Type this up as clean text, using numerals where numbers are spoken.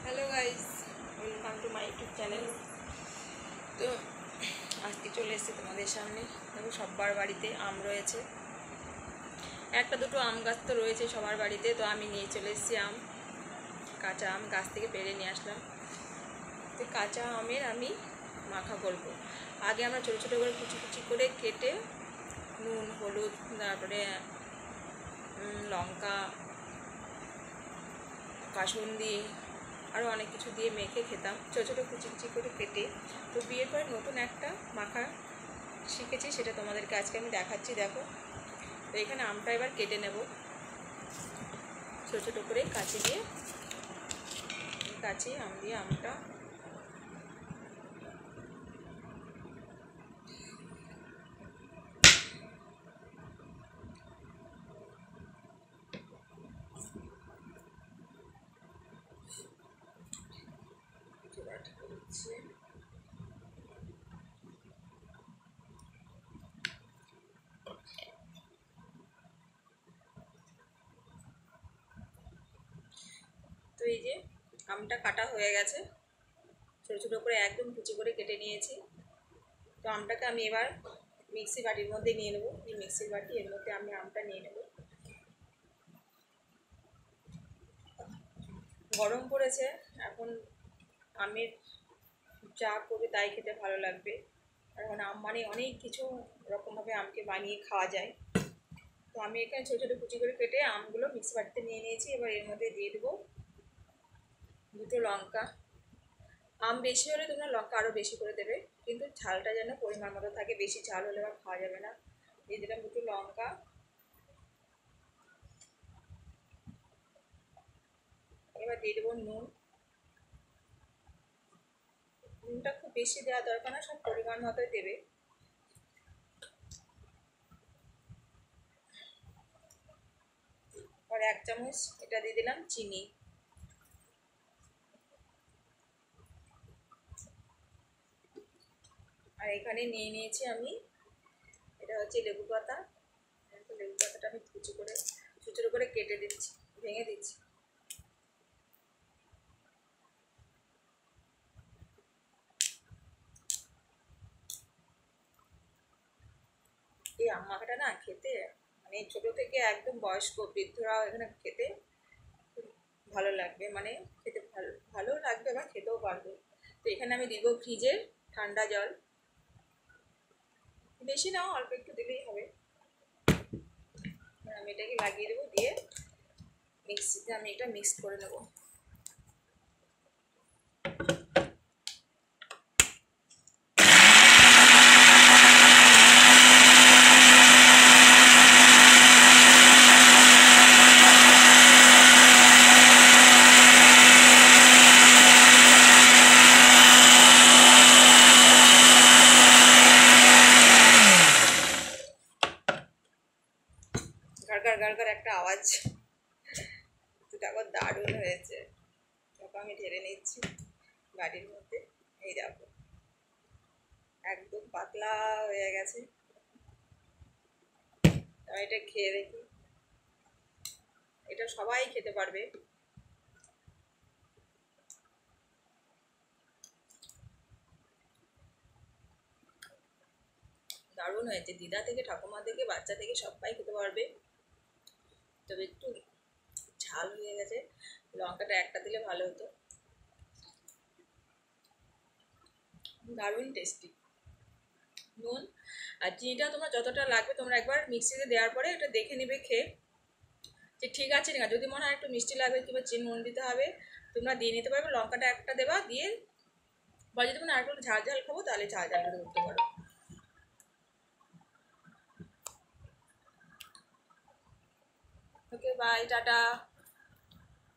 Hello guys, welcome to my YouTube channel. তো আজকে চলে এসেছি তোমাদের সামনে। দেখো, সবার বাড়িতে আম রয়েছে, একটা দুটো আম গাছ তো রয়েছে সবার বাড়িতে। তো আমি নিয়ে চলে এসেছি আম, কাঁচা আম গাছ থেকে পেড়ে নিয়ে আসলাম। তো কাঁচা আমের আমি মাখা করব। আগে আমরা ছোটো ছোটো করে কুচি কুচি করে কেটে নুন, হলুদ, তারপরে লঙ্কা, কাসুন্দি, আরও অনেক কিছু দিয়ে মেখে খেতাম, ছোটো ছোটো কুচি কুচি করে কেটে। তো বিয়ের পরে নতুন একটা মাখা শিখেছি, সেটা তোমাদেরকে আজকে আমি দেখাচ্ছি। দেখো, তো এখানে আমটা এবার কেটে নেব ছোটো ছোটো করে কাঁচি দিয়ে। কাঁচি আম দিয়ে আমটা দিচ্ছি। তো এই যে আমটা কাটা হয়ে গেছে, ছোটো ছোটো করে একদম কুচি করে কেটে নিয়েছি। তো আমটাকে আমি এবার মিক্সি বাটির মধ্যে নিয়ে নেবো। এই মিক্সির বাটি, এর মধ্যে আমি আমটা নিয়ে নেব। গরম পড়েছে, এখন আমের যা করবে তাই খেতে ভালো লাগবে। এখন আম মানে অনেক কিছু রকমভাবে আমকে বানিয়ে খাওয়া যায়। তো আমি এখানে ছোটো ছোটো কুচি করে কেটে আমগুলো মিক্সি বাটিতে নিয়ে নিয়েছি। এবার এর মধ্যে দিয়ে দেবো দুটো লঙ্কা। আম বেশি হলে তোমরা লঙ্কা আরও বেশি করে দেবে, কিন্তু ঝালটা যেন পরিমাণ মতো থাকে, বেশি ঝাল হলে আবার খাওয়া যাবে না। দিয়ে দিলাম দুটো লঙ্কা। এবার দিয়ে দেবো নুন। নুনটা খুব বেশি দেওয়া দরকার না, সব পরিমাণ মতোই দেবে। আর 1 চামচ এটা দিয়ে দিলাম চিনি। আর এখানে নিয়ে নিয়েছি আমি, এটা হচ্ছে লেবু পাতা। লেবু পাতাটা আমি কুচি করে ছোটো ছোটো করে কেটে দিচ্ছি, ভেঙে দিচ্ছি। এই আম মাখাটা না খেতে, মানে ছোটো থেকে একদম বয়স্ক বৃদ্ধরা এখানে খেতে ভালো লাগবে, মানে খেতে ভালো লাগবে, আবার খেতেও পারবে। তো এখানে আমি দিব ফ্রিজের ঠান্ডা জল, বেশি না, অল্প একটু দিলেই হবে। আমি এটাকে লাগিয়ে দেবো, দিয়ে মিক্সিতে আমি এটা মিক্স করে নেবো। গাড়গাড় একটা আওয়াজ, দেখো দারুণ হয়েছে। দেখো আমি ঢেলে নিচ্ছি বাড়ির মধ্যে। এই দেখো একদম পাতলা হয়ে গেছে। আমি এটা খেয়ে দেখি, এটা সবাই খেতে পারবে। দারুণ হয়েছে, দিদা থেকে ঠাকুমা থেকে বাচ্চা থেকে সবাই খেতে পারবে। তবে একটু ঝাল হয়ে গেছে, লঙ্কাটা একটা দিলে ভালো হতো। দারুণ টেস্টি। নুন আর চিনিটা তোমার যতটা লাগবে, তোমরা একবার মিক্সিতে দেওয়ার পরে এটা দেখে নেবে খেয়ে যে ঠিক আছে না। যদি মনে হয় একটু মিষ্টি লাগবে কিংবা চিনি নুন দিতে হবে, তোমরা দিয়ে নিতে পারবে। লঙ্কাটা একটা দেবা, দিয়ে বা যদি মনে আর একটু ঝাল ঝাল খাবো তাহলে ঝাল ঝাল করে করতে পারো। ওকে, বাই, টাটা।